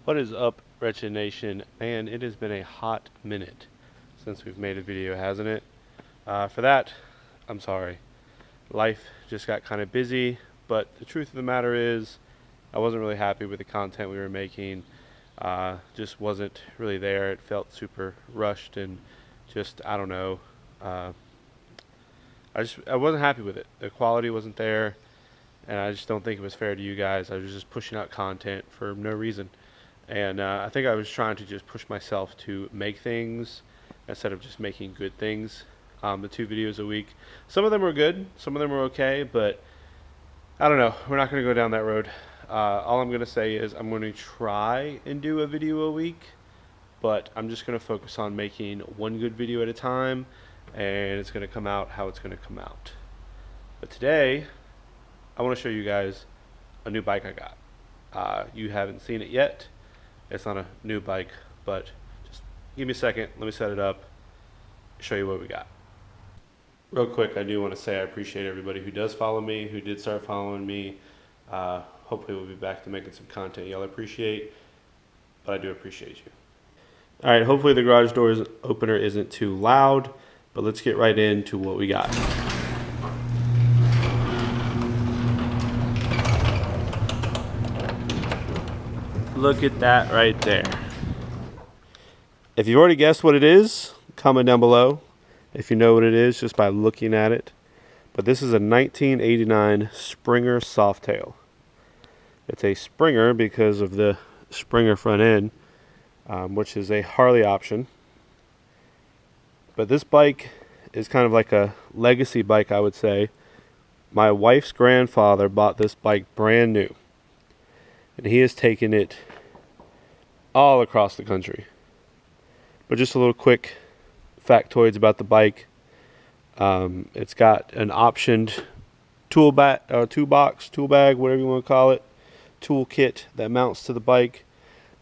What is up, Wretched Nation? Man, it has been a hot minute since we've made a video, hasn't it? For that, I'm sorry. Life just got kind of busy, but the truth of the matter is, I wasn't really happy with the content we were making. Just wasn't really there. It felt super rushed and just, I don't know. Uh, I wasn't happy with it. The quality wasn't there, and I just don't think it was fair to you guys. I was just pushing out content for no reason. And I think I was trying to just push myself to make things instead of just making good things. The 2 videos a week. Some of them were good, some of them were okay, but I don't know. We're not going to go down that road. All I'm going to say is I'm going to try and do a video a week, but I'm just going to focus on making one good video at a time, and it's going to come out how it's going to come out. But today, I want to show you guys a new bike I got. You haven't seen it yet. It's not a new bike, but just give me a second. Let me set it up, show you what we got. Real quick, I do want to say I appreciate everybody who does follow me, who did start following me. Hopefully we'll be back to making some content y'all appreciate, but I do appreciate you. All right, hopefully the garage door opener isn't too loud, but let's get right into what we got. Look at that right there. If you've already guessed what it is, comment down below. If you know what it is, just by looking at it. But this is a 1989 Springer Softail. It's a Springer because of the Springer front end, which is a Harley option. But this bike is kind of like a legacy bike, I would say. My wife's grandfather bought this bike brand new, and he has taken it all across the country. But just a little quick factoids about the bike. It's got an optioned tool bag, whatever you want to call it, tool kit that mounts to the bike.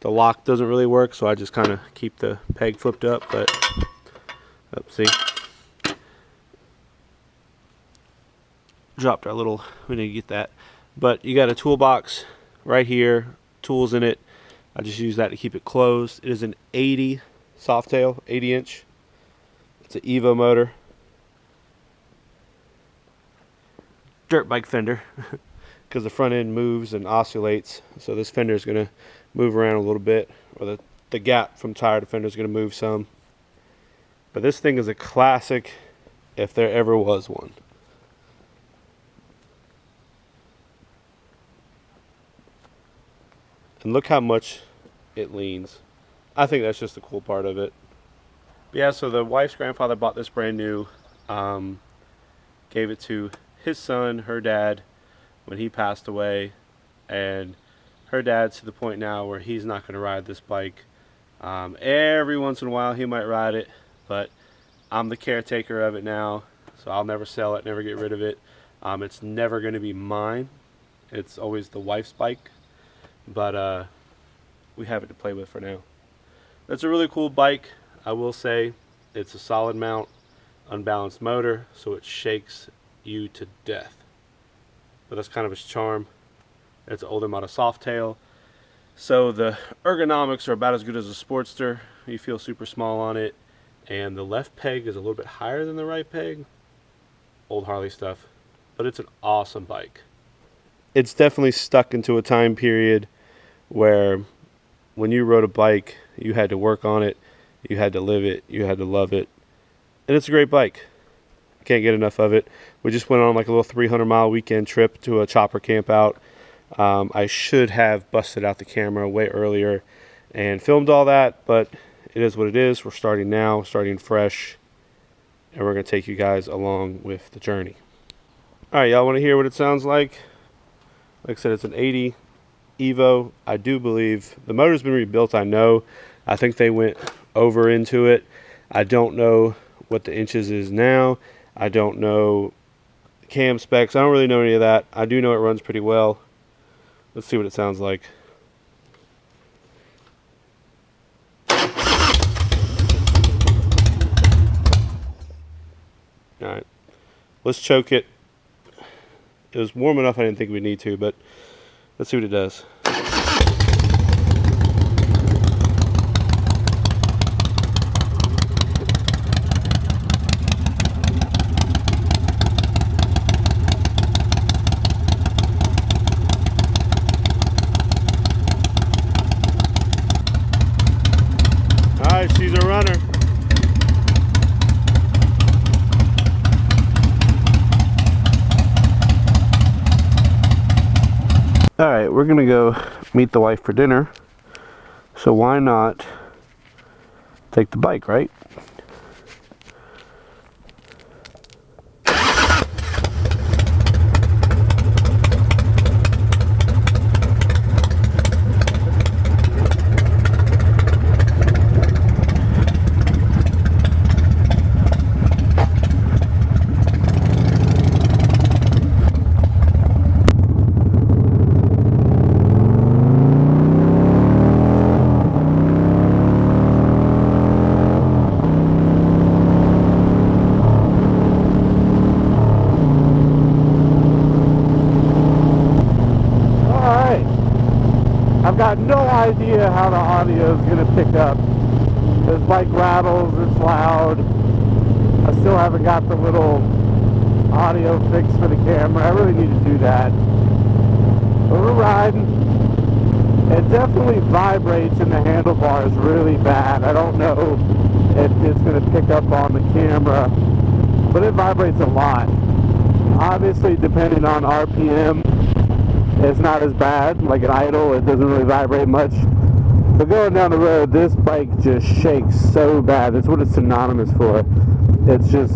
The lock doesn't really work, so I just kind of keep the peg flipped up. But see, dropped our little. We need to get that. But you got a toolbox right here, tools in it. I just use that to keep it closed. It is an 80 Softail, 80 inch. It's an Evo motor. Dirt bike fender, because the front end moves and oscillates. So this fender is going to move around a little bit, or the gap from tire to fender is going to move some. But this thing is a classic if there ever was one. And look how much it leans. I think that's just the cool part of it. But yeah, so the wife's grandfather bought this brand new, gave it to his son, her dad, when he passed away, and her dad's to the point now where he's not going to ride this bike. Every once in a while he might ride it, but I'm the caretaker of it now, so I'll never sell it, never get rid of it. It's never going to be mine. It's always the wife's bike, but we have it to play with for now. That's a really cool bike. I will say it's a solid mount, unbalanced motor, so it shakes you to death. But that's kind of its charm. It's an older model Softail, so the ergonomics are about as good as a Sportster. You feel super small on it, and the left peg is a little bit higher than the right peg. Old Harley stuff, but it's an awesome bike. It's definitely stuck into a time period where when you rode a bike, you had to work on it, you had to live it, you had to love it. And it's a great bike. I can't get enough of it. We just went on like a little 300-mile weekend trip to a chopper camp out. I should have busted out the camera way earlier and filmed all that, but it is what it is. We're starting now, starting fresh, and we're going to take you guys along with the journey. All right, y'all want to hear what it sounds like? Like I said, it's an 80 Evo. I do believe the motor's been rebuilt. I think they went over into it. I don't know what the inches is now. I don't know cam specs. I don't really know any of that. I do know it runs pretty well. Let's see what it sounds like. All right, let's choke it. It was warm enough I didn't think we'd need to, but let's see what it does. Alright, she's a runner. Alright, we're gonna go meet the wife for dinner. So why not take the bike, right? I've got no idea how the audio is going to pick up. This bike rattles, it's loud. I still haven't got the little audio fix for the camera. I really need to do that. But we're riding. It definitely vibrates in the handlebars really bad. I don't know if it's going to pick up on the camera, but it vibrates a lot. Obviously, depending on RPM, it's not as bad. Like an idle, it doesn't really vibrate much. But going down the road, this bike just shakes so bad. That's what it's synonymous for. It's just,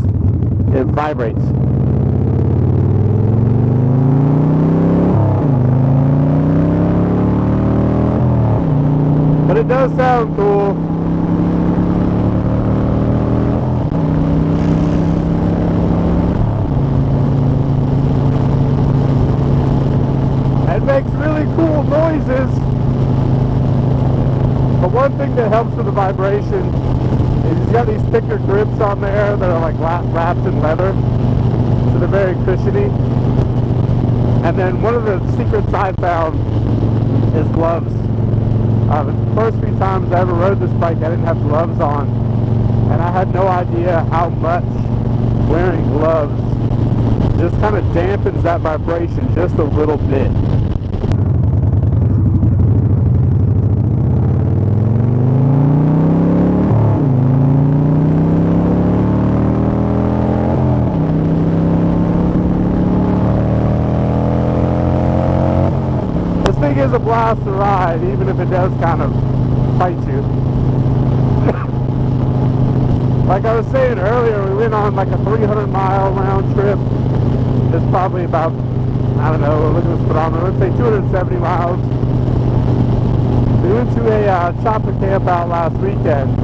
it vibrates. But it does sound cool. It makes really cool noises. But one thing that helps with the vibration is you've got these thicker grips on there that are like wrapped in leather, so they're very cushiony. And then one of the secrets I found is gloves. The first few times I ever rode this bike, I didn't have gloves on, and I had no idea how much wearing gloves just kind of dampens that vibration just a little bit. This thing is a blast to ride, even if it does kind of fight you. Like I was saying earlier, we went on like a 300-mile round trip. It's probably about, I don't know, look at this speedometer, let's say 270 miles. We went to a chopper camp out last weekend,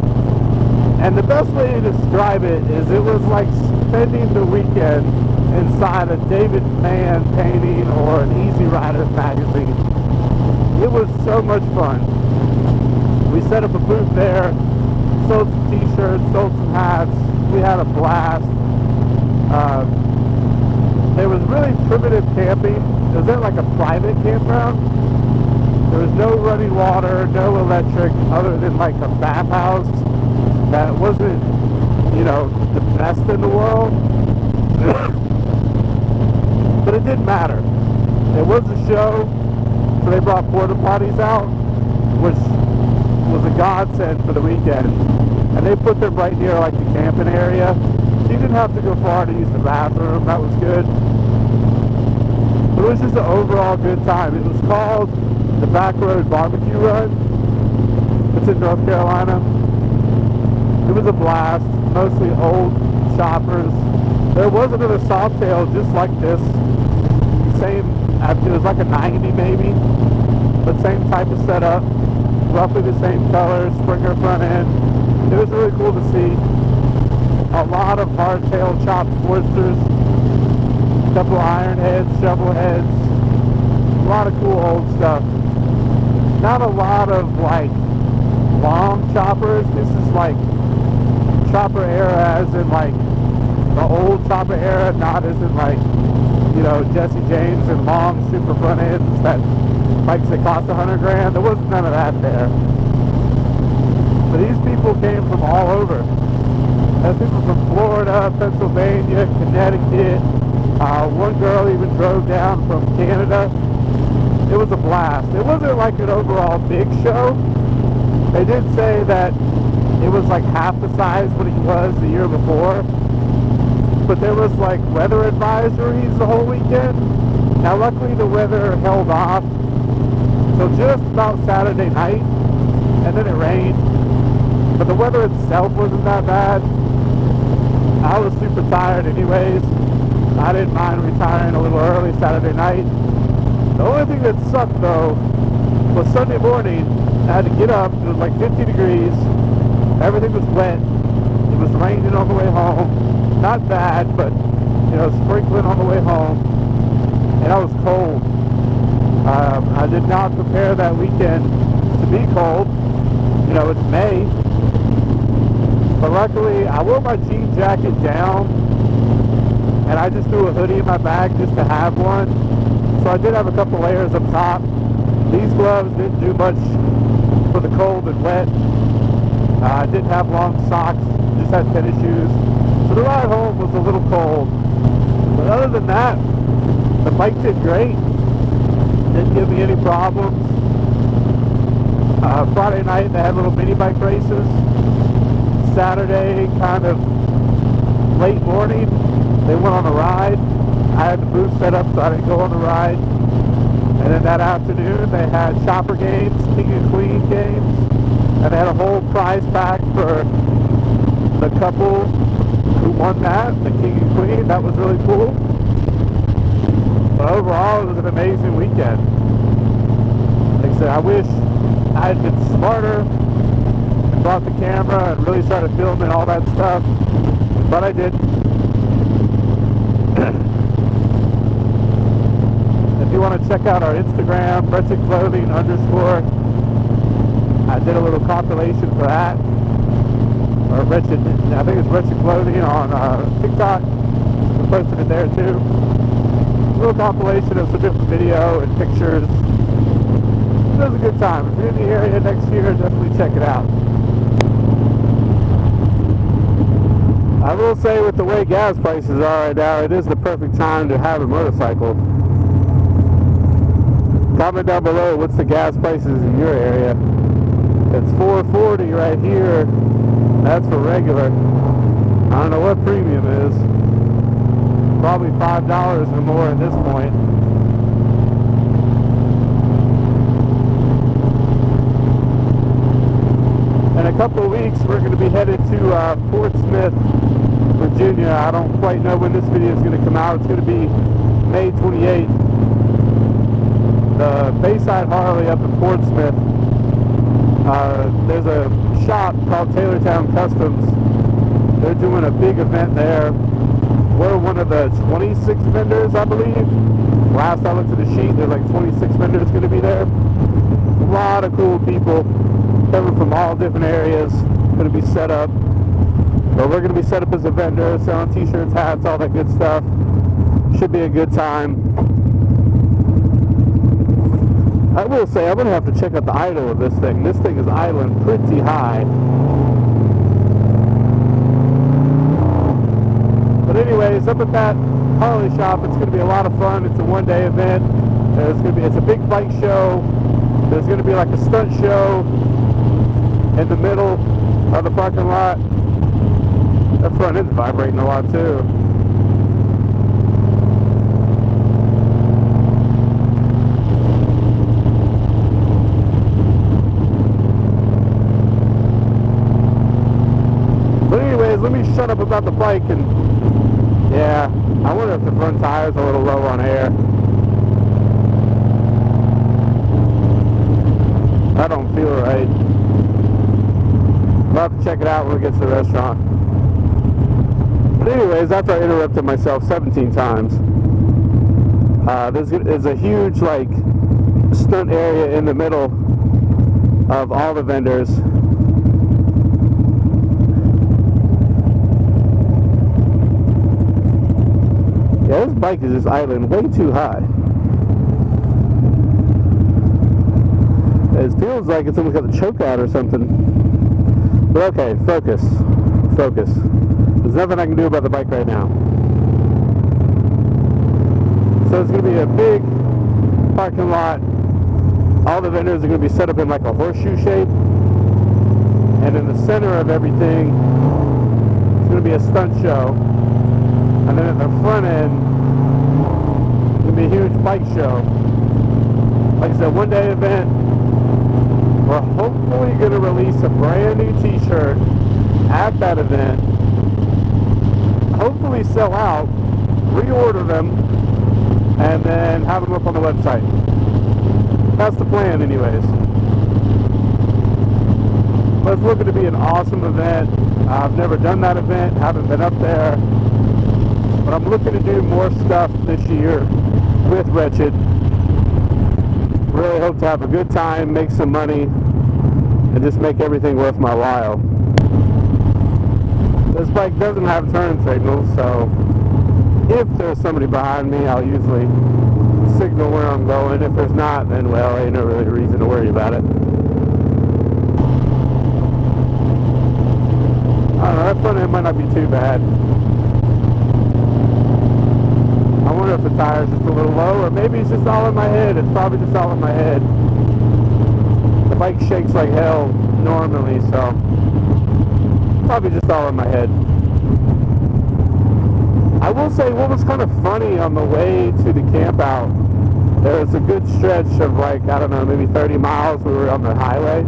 and the best way to describe it is it was like spending the weekend inside a David Mann painting or an Easy Rider magazine. It was so much fun. We set up a booth there, sold some t-shirts, sold some hats. We had a blast. There was really primitive camping. It was in like a private campground. There was no running water, no electric, other than like a bathhouse that wasn't, you know, the best in the world. But it didn't matter. It was a show, so they brought porta potties out, which was a godsend for the weekend. And they put them right near like the camping area. So you didn't have to go far to use the bathroom. That was good. But it was just an overall good time. It was called the Back Road Barbecue Run. It's in North Carolina. It was a blast. Mostly old choppers. There was another Softail just like this. Same, it was like a 90 maybe, but same type of setup. Roughly the same color, Springer front end. It was really cool to see. A lot of hardtail chopped Forsters. A couple of iron heads, shovel heads. A lot of cool old stuff. Not a lot of like long choppers. This is like chopper era as in like the old chopper era, not as in like, you know, Jesse James and long super front ends that bikes that cost $100 grand. There wasn't none of that there. But these people came from all over. There's people from Florida, Pennsylvania, Connecticut. One girl even drove down from Canada. It was a blast. It wasn't like an overall big show. They did say that it was like half the size what it was the year before. But there was like weather advisories the whole weekend. Now luckily the weather held off till just about Saturday night, and then it rained. But the weather itself wasn't that bad. I was super tired anyways. I didn't mind retiring a little early Saturday night. The only thing that sucked though was Sunday morning. I had to get up. It was like 50 degrees. Everything was wet. It was raining on the way home. Not bad, but you know, sprinkling on the way home. And I was cold. I did not prepare that weekend to be cold. You know, it's May. But luckily, I wore my jean jacket down, and I just threw a hoodie in my bag just to have one. So I did have a couple layers up top. These gloves didn't do much for the cold and wet. I didn't have long socks, just had tennis shoes. So the ride home was a little cold. But other than that, the bike did great. Didn't give me any problems. Friday night they had little mini bike races. Saturday, kind of late morning, they went on a ride. I had the booth set up so I didn't go on the ride. And then that afternoon they had shopper games, king and queen games, and they had a whole prize pack for the couple who won that, the king and queen. That was really cool. But overall, it was an amazing weekend. Like I said, I wish I had been smarter and brought the camera and really started filming all that stuff, but I didn't. If you want to check out our Instagram, Wretched Clothing _ I did a little compilation for that. Or Wretched, I think it's Wretched Clothing on TikTok. We're posting it there too. A little compilation of some different video and pictures. It was a good time. If you're in the area next year, definitely check it out. I will say, with the way gas prices are right now, it is the perfect time to have a motorcycle. Comment down below, what's the gas prices in your area? It's $4.40 right here. That's for regular. I don't know what premium is. Probably $5 or more at this point. In a couple of weeks, we're going to be headed to Fort Smith, Virginia. I don't quite know when this video is going to come out. It's going to be May 28th. The Bayside Harley up in Fort Smith. There's a shop called Taylortown Customs. They're doing a big event there. We're one of the 26 vendors, I believe. Last I looked at the sheet, there's like 26 vendors going to be there. A lot of cool people coming from all different areas, going to be set up. So we're going to be set up as a vendor, selling t-shirts, hats, all that good stuff. Should be a good time. I will say, I'm going to have to check out the idle of this thing. This thing is idling pretty high. But anyways, up at that Harley shop, it's going to be a lot of fun. It's a one-day event. It's a big bike show. There's going to be like a stunt show in the middle of the parking lot. That front end's vibrating a lot too. But anyways, let me shut up about the bike. And yeah, I wonder if the front tire's a little low on air. I don't feel right. I'll have to check it out when we get to the restaurant. But anyways, after I interrupted myself 17 times, there's a huge like stunt area in the middle of all the vendors. Yeah, this bike is just idling way too high. It feels like it's almost got a choke out or something. But okay, focus. Focus. There's nothing I can do about the bike right now. So it's going to be a big parking lot. All the vendors are going to be set up in like a horseshoe shape. and in the center of everything it's going to be a stunt show, and then at the front end it's going to be a huge bike show. Like I said, one day event. We're hopefully going to release a brand new t-shirt at that event, hopefully sell out, reorder them, and then have them up on the website. That's the plan anyways. But it's looking to be an awesome event. I've never done that event, haven't been up there, but I'm looking to do more stuff this year with Wretched. Really hope to have a good time, make some money, and just make everything worth my while. This bike doesn't have turn signals, so if there's somebody behind me, I'll usually signal where I'm going. If there's not, then well, ain't no really reason to worry about it. I don't know, that front end might not be too bad. I wonder if the tire's just a little low, or maybe it's just all in my head. It's probably just all in my head. The bike shakes like hell normally, so probably just all in my head. I will say, what was kind of funny on the way to the camp out, there was a good stretch of like, I don't know, maybe 30 miles we were on the highway.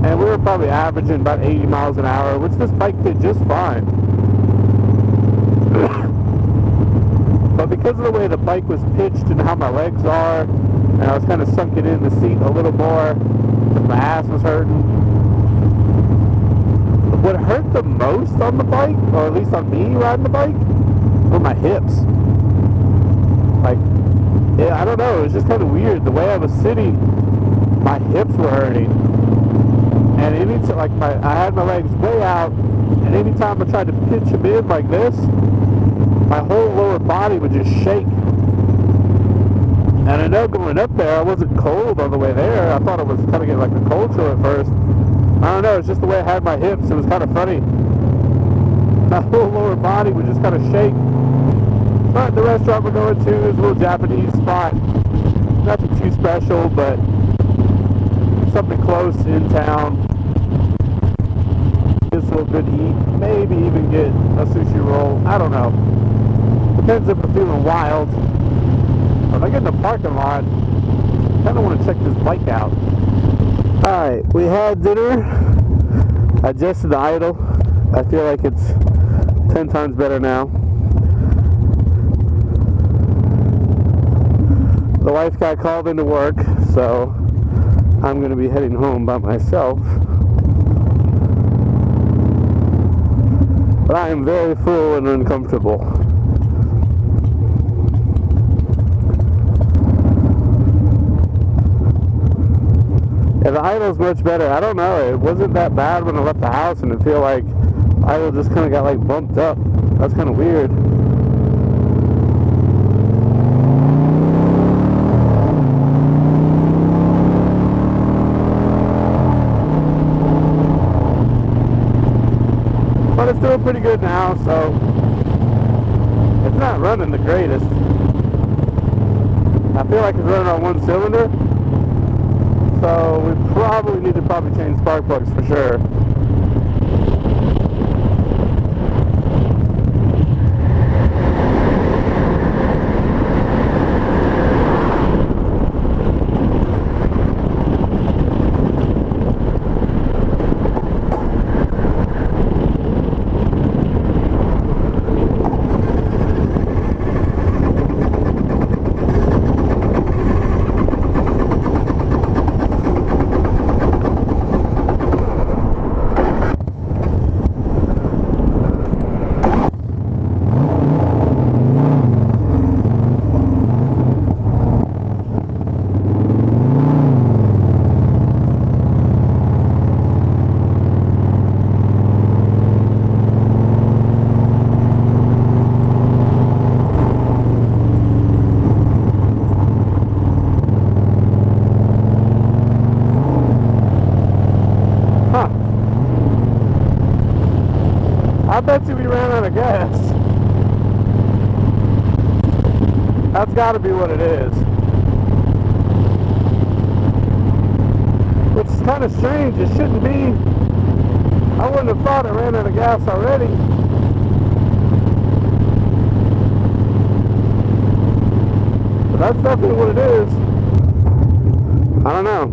And we were probably averaging about 80 miles an hour, which this bike did just fine. But because of the way the bike was pitched and how my legs are, and I was kind of sunken in the seat a little more, my ass was hurting. What hurt the most on the bike, or at least on me riding the bike, were my hips. Like, yeah, I don't know, it was just kind of weird. The way I was sitting, my hips were hurting. And anytime, like, I had my legs way out, and anytime I tried to pitch them in like this, my whole lower body would just shake. And I know going up there, I wasn't cold on the way there. I thought it was kind of getting like a cold chill at first. I don't know, it's just the way I had my hips. It was kind of funny. My whole lower body would just kind of shake. But the restaurant we're going to is a little Japanese spot. Nothing too special, but something close in town. It's a little good to eat. Maybe even get a sushi roll. I don't know. Depends if I'm feeling wild. If I get in the parking lot, I kind of want to check this bike out. Alright, we had dinner. I adjusted the idle. I feel like it's 10 times better now. The wife got called into work, so I'm going to be heading home by myself. But I am very full and uncomfortable. Yeah, the idle's much better. I don't know, it wasn't that bad when I left the house, and I feel like idle just kind of got like bumped up. That's kind of weird. But it's doing pretty good now, so it's not running the greatest. I feel like it's running on one cylinder. So we probably need to change spark plugs for sure. I bet you we ran out of gas. That's got to be what it is. Which kind of strange. It shouldn't be. I wouldn't have thought it ran out of gas already. But that's definitely what it is. I don't know.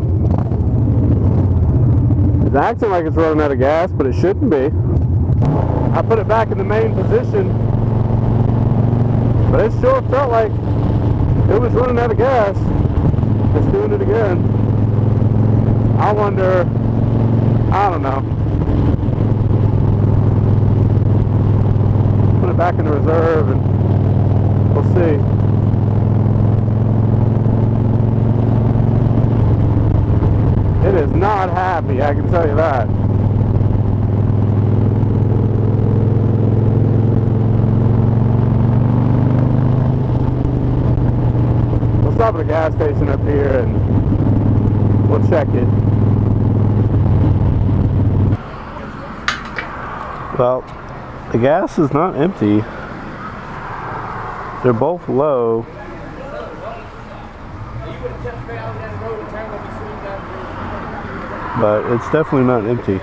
It's acting like it's running out of gas, but it shouldn't be. I put it back in the main position, but it sure felt like it was running out of gas. It's doing it again. I wonder, I don't know. Put it back in the reserve and we'll see. It is not happy, I can tell you that. We'll stop at a gas station up here and we'll check it. Well, the gas is not empty. They're both low. But it's definitely not empty.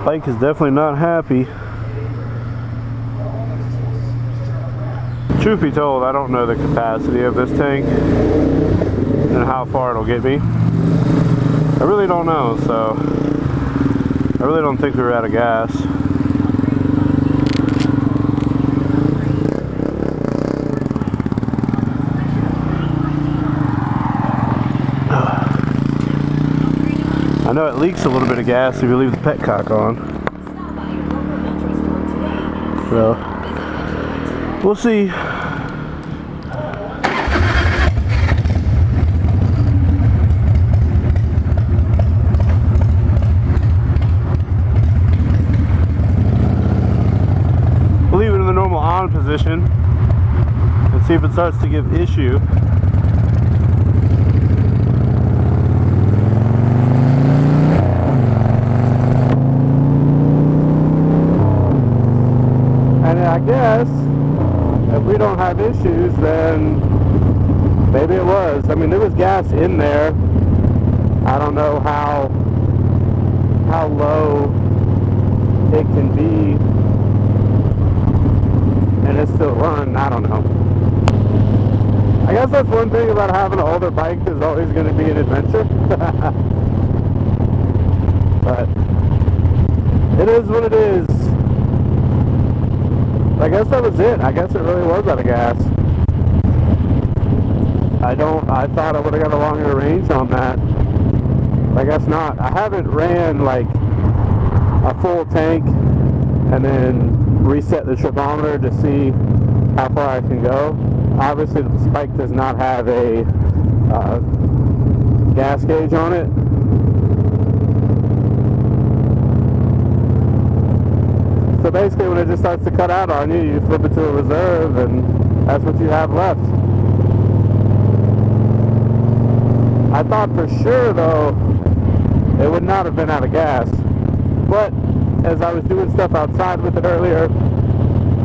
Bike is definitely not happy. Truth be told, I don't know the capacity of this tank and how far it'll get me. I really don't know, so I really don't think we were out of gas. I know it leaks a little bit of gas if you leave the petcock on. So, we'll see. We'll leave it in the normal on position and see if it starts to give issue. I guess if we don't have issues, then maybe it was. I mean, there was gas in there. I don't know how low it can be, and it's still running. I don't know. I guess that's one thing about having an older bike. Is always going to be an adventure. But it is what it is. I guess that was it. I guess it really was out of gas. I thought I would have got a longer range on that. I guess not. I haven't ran like a full tank and then reset the tripometer to see how far I can go. Obviously the bike does not have a gas gauge on it. So basically when it just starts to cut out on you, you flip it to a reserve and that's what you have left. I thought for sure though, it would not have been out of gas. But as I was doing stuff outside with it earlier,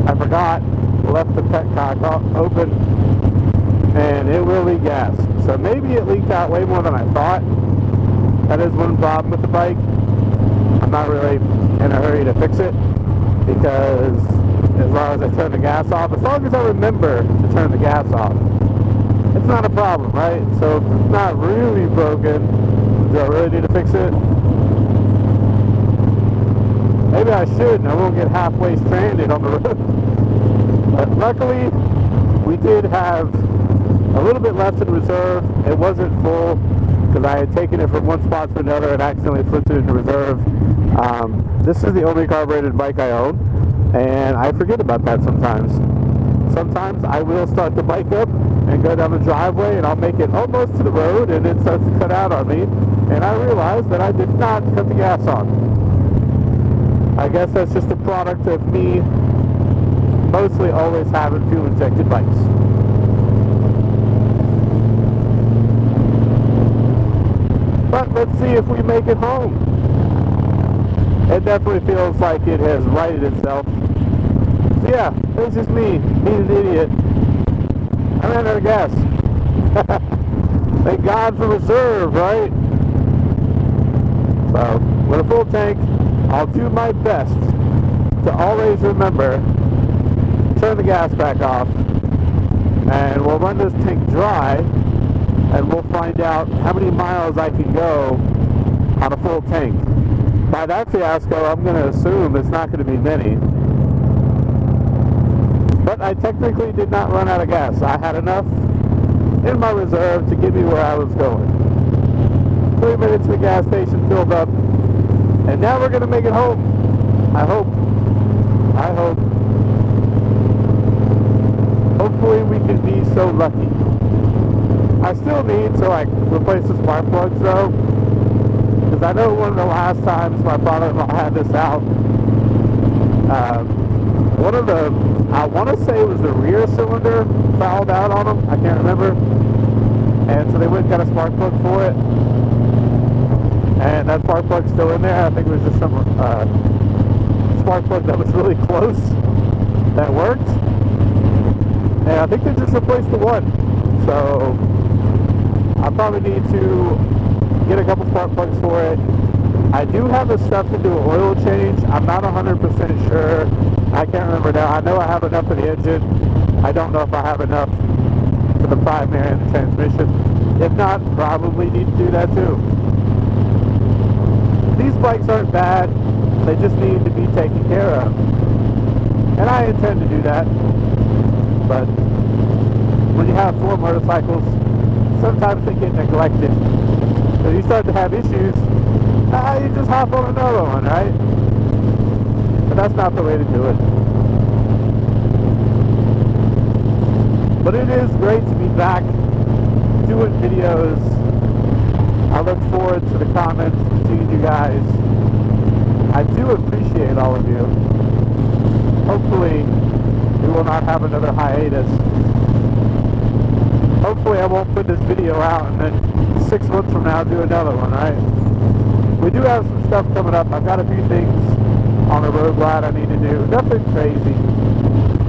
I forgot, left the petcock open, and it will leak gas. So maybe it leaked out way more than I thought. That is one problem with the bike. I'm not really in a hurry to fix it, because as long as I turn the gas off, as long as I remember to turn the gas off, it's not a problem, right? So if it's not really broken, do I really need to fix it? Maybe I should, and I won't get halfway stranded on the road. But luckily, we did have a little bit left in reserve. It wasn't full, because I had taken it from one spot to another and accidentally flipped it into reserve. This is the only carbureted bike I own, and I forget about that sometimes. Sometimes I will start the bike up and go down the driveway, and I'll make it almost to the road, and it starts to cut out on me, and I realize that I did not cut the gas on. I guess that's just a product of me mostly always having fuel-injected bikes. But let's see if we make it home. It definitely feels like it has righted itself. Yeah, it was just me, being an idiot. I ran out of gas. Thank God for reserve, right? So, with a full tank, I'll do my best to always remember, turn the gas back off, and we'll run this tank dry, and we'll find out how many miles I can go on a full tank. By that fiasco, I'm going to assume it's not going to be many. But I technically did not run out of gas. I had enough in my reserve to get me where I was going. 3 minutes to the gas station, filled up, and now we're going to make it home. I hope. I hope. Hopefully we can be so lucky. I still need to like replace the spark plugs though, because I know one of the last times my father-in-law had this out, one of the, I want to say it was the rear cylinder fouled out on them. I can't remember. And so they went and got a spark plug for it. And that spark plug's still in there. I think it was just some spark plug that was really close that worked. And I think they just replaced the one. So I probably need to get a couple spark plugs for it. I do have the stuff to do an oil change. I'm not 100% sure. I can't remember now. I know I have enough for the engine. I don't know if I have enough for the primary and the transmission. If not, probably need to do that too. These bikes aren't bad. They just need to be taken care of. And I intend to do that. But when you have 4 motorcycles, sometimes they get neglected. So you start to have issues, you just hop on another one, right? But that's not the way to do it. But it is great to be back doing videos. I look forward to the comments and seeing you guys. I do appreciate all of you. Hopefully we will not have another hiatus. Hopefully I won't put this video out and then 6 months from now do another one, right? We do have some stuff coming up. I've got a few things on the road glide I need to do. Nothing crazy,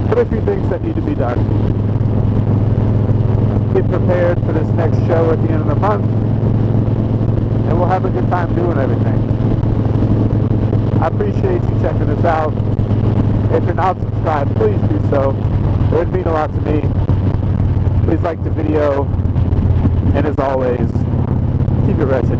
but a few things that need to be done. Get prepared for this next show at the end of the month, and we'll have a good time doing everything. I appreciate you checking this out. If you're not subscribed, please do so. It would mean a lot to me. Please like the video, and as always, keep it wretched.